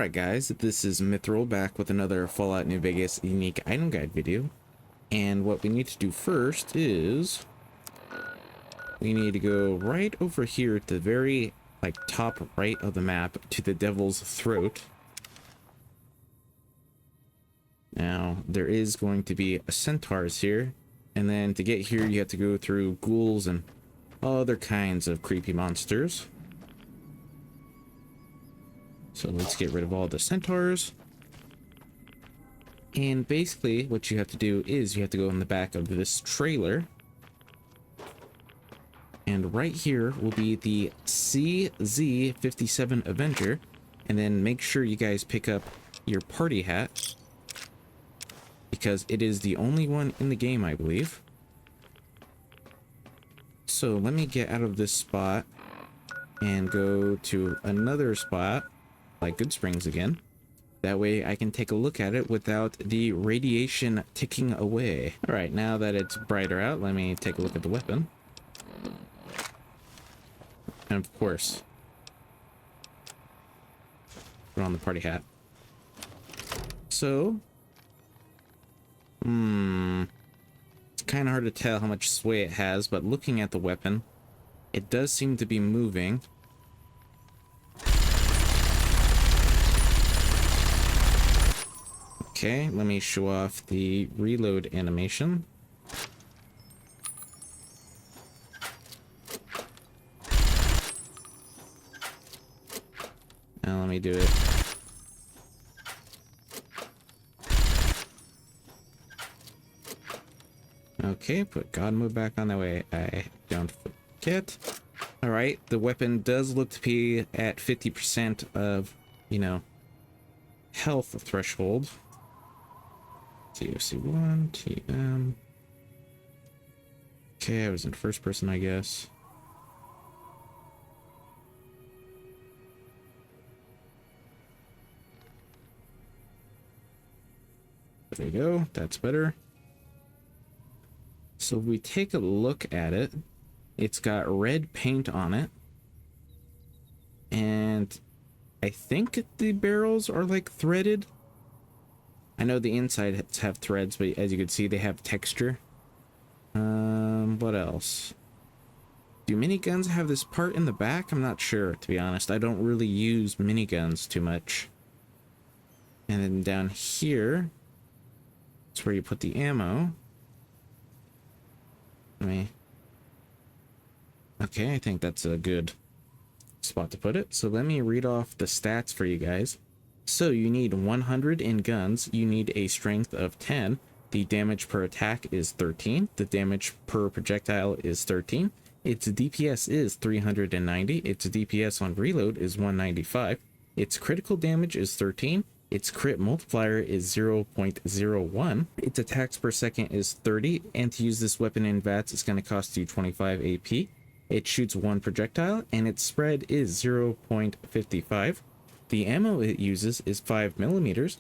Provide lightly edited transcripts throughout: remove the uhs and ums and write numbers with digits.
Alright guys, this is Mithril back with another Fallout New Vegas unique item guide video. And what we need to do first is we need to go right over here at the very top right of the map to the Devil's Throat. Now there is going to be a centaurs here, and then to get here you have to go through ghouls and other kinds of creepy monsters. So let's get rid of all the centaurs. And basically what you have to do is you have to go in the back of this trailer. And right here will be the CZ57 Avenger. And then make sure you guys pick up your party hat, because it is the only one in the game, I believe. So let me get out of this spot and go to another spot, like Good Springs again. That way I can take a look at it without the radiation ticking away. All right, now that it's brighter out, let me take a look at the weapon. And of course, put on the party hat. So, it's kind of hard to tell how much sway it has, but looking at the weapon, it does seem to be moving. Okay, let me show off the reload animation. Now let me do it. Okay, put God mode back on, that way I don't forget. Alright, the weapon does look to be at 50% of, health threshold. COC1, TM. Okay, I was in first person, I guess. There we go, that's better. So if we take a look at it, it's got red paint on it. And I think the barrels are like threaded. I know the insides have threads, but as you can see, they have texture. What else? Do miniguns have this part in the back? I'm not sure, to be honest. I don't really use miniguns too much. And then down here, it's where you put the ammo. Okay, I think that's a good spot to put it. So let me read off the stats for you guys. So you need 100 in guns, you need a strength of 10, the damage per attack is 13, the damage per projectile is 13, its DPS is 390, its DPS on reload is 195, its critical damage is 13, its crit multiplier is 0.01, its attacks per second is 30, and to use this weapon in VATS it's going to cost you 25 AP. It shoots one projectile, and its spread is 0.55. The ammo it uses is 5mm,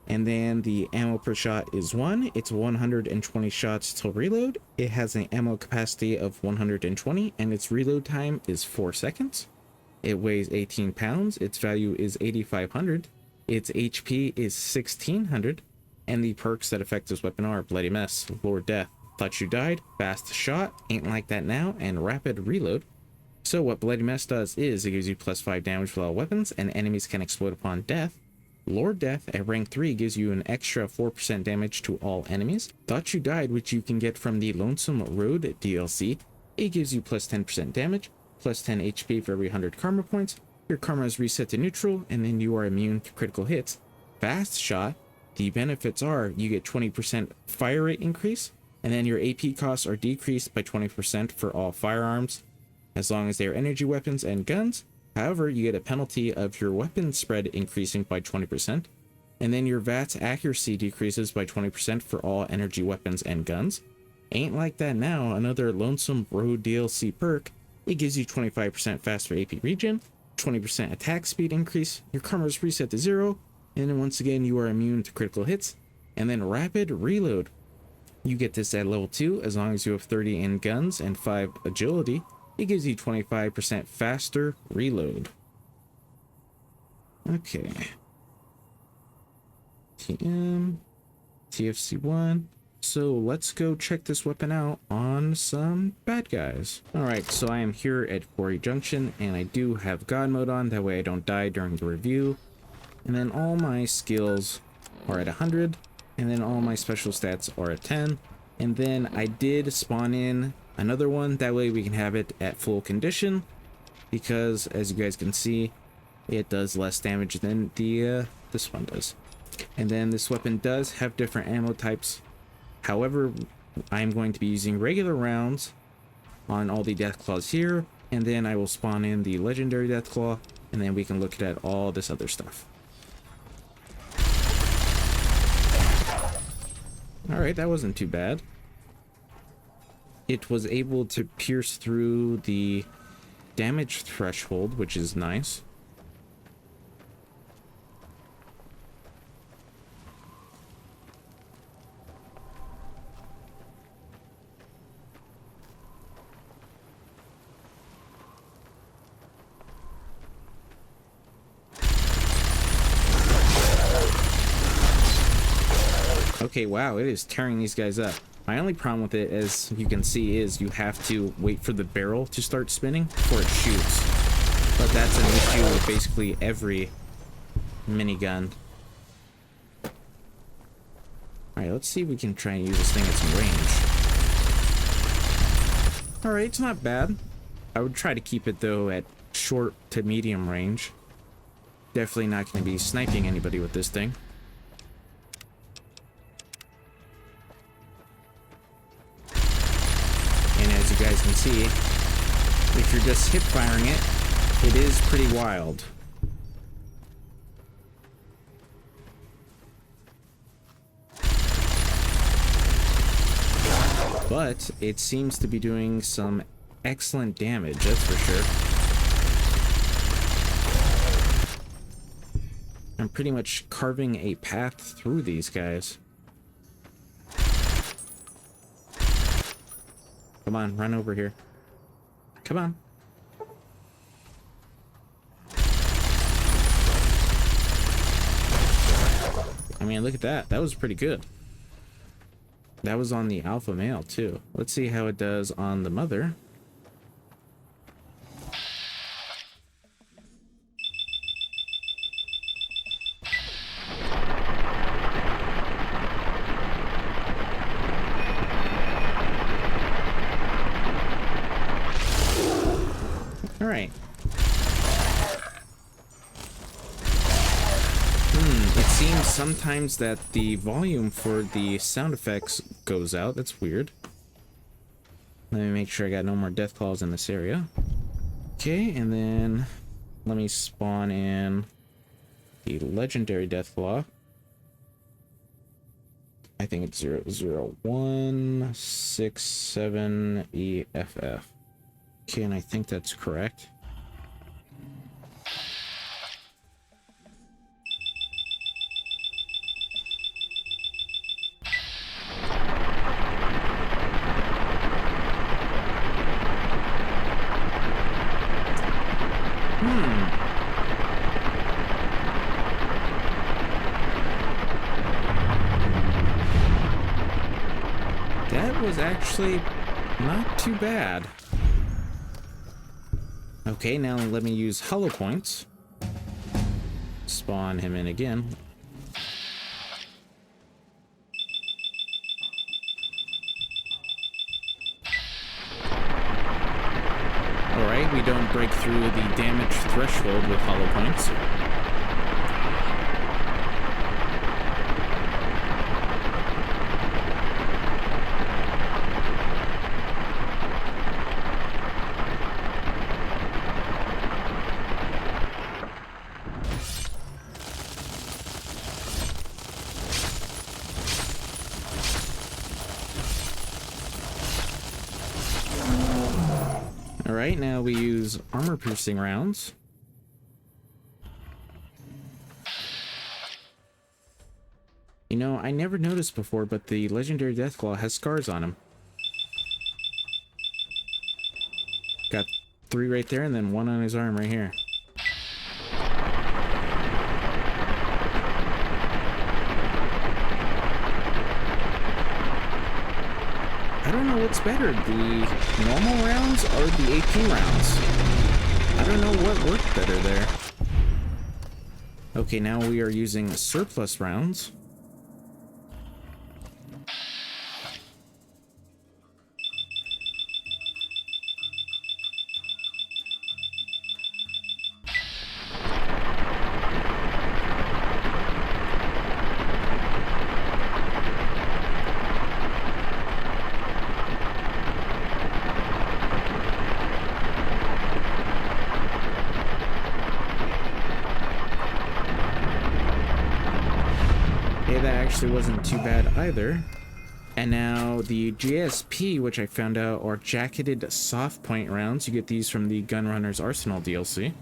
and then the ammo per shot is 1. It's 120 shots till reload. It has an ammo capacity of 120, and its reload time is 4 seconds. It weighs 18 pounds. Its value is 8,500. Its HP is 1,600, and the perks that affect this weapon are Bloody Mess, Lord Death, Thought You Died, Fast Shot, Ain't Like That Now, and Rapid Reload. So what Bloody Mess does is it gives you +5 damage with all weapons, and enemies can explode upon death. Lord Death at rank 3 gives you an extra 4% damage to all enemies. Thought You Died, which you can get from the Lonesome Road DLC, it gives you +10% damage, +10 HP for every 100 karma points. Your karma is reset to neutral, and then you are immune to critical hits. Fast Shot, the benefits are you get 20% fire rate increase, and then your AP costs are decreased by 20% for all firearms, as long as they are energy weapons and guns. However, you get a penalty of your weapon spread increasing by 20%, and then your VATS accuracy decreases by 20% for all energy weapons and guns. Ain't Like That Now, another Lonesome Road DLC perk, it gives you 25% faster AP regen, 20% attack speed increase, your karma is reset to 0, and then once again you are immune to critical hits. And then Rapid Reload, you get this at level 2 as long as you have 30 in guns and 5 agility. It gives you 25% faster reload. Okay. TM, TFC1. So let's go check this weapon out on some bad guys. Alright, so I am here at Quarry Junction, and I do have God mode on, that way I don't die during the review. And then all my skills are at 100, and then all my special stats are at 10. And then I did spawn in another one, that way we can have it at full condition, because as you guys can see, it does less damage than this one does. And then this weapon does have different ammo types. However, I'm going to be using regular rounds on all the Deathclaws here, and then I will spawn in the legendary Deathclaw, and then we can look at all this other stuff. Alright, that wasn't too bad. It was able to pierce through the damage threshold, which is nice. Okay, wow, it is tearing these guys up. My only problem with it, as you can see, is you have to wait for the barrel to start spinning before it shoots. But that's an issue with basically every minigun. Alright, let's see if we can try and use this thing at some range. Alright, it's not bad. I would try to keep it, though, at short to medium range. Definitely not going to be sniping anybody with this thing. As you guys can see, if you're just hip firing it, it is pretty wild. But it seems to be doing some excellent damage, that's for sure. I'm pretty much carving a path through these guys. Come on, run over here. Come on. I mean, look at that. That was pretty good. That was on the alpha male, too. Let's see how it does on the mother. Alright. It seems sometimes that the volume for the sound effects goes out. That's weird. Let me make sure I got no more Deathclaws in this area. Okay, and then let me spawn in the legendary Deathclaw. I think it's 00167EFF. Okay, and I think that's correct. That was actually not too bad. Okay, now let me use hollow points. Spawn him in again. Alright, we don't break through the damage threshold with hollow points. Alright, now we use armor-piercing rounds. You know, I never noticed before, but the legendary Deathclaw has scars on him. Got 3 right there, and then 1 on his arm right here. don't know what's better, the normal rounds or the AP rounds. I don't know what worked better there. Okay, now we are using surplus rounds. That actually wasn't too bad either. And now the GSP, which I found out are jacketed soft point rounds. You get these from the Gunrunner's Arsenal DLC.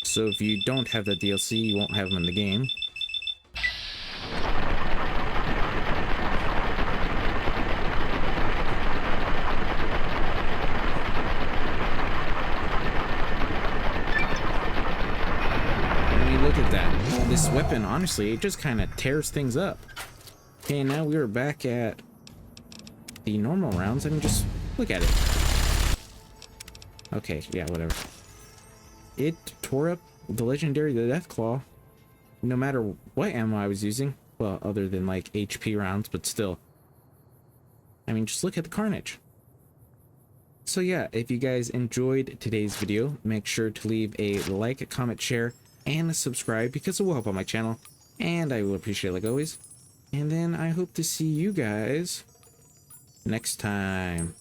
So if you don't have the DLC, you won't have them in the game. Look at that. This weapon, honestly, it just kind of tears things up. Okay, now we are back at the normal rounds. I mean, just look at it. Okay, yeah, whatever. It tore up the legendary Deathclaw, no matter what ammo I was using. Well, other than like HP rounds, but still. I mean, just look at the carnage. So yeah, if you guys enjoyed today's video, make sure to leave a like, comment, share, and subscribe because it will help out my channel, and I will appreciate it like always. And then I hope to see you guys next time.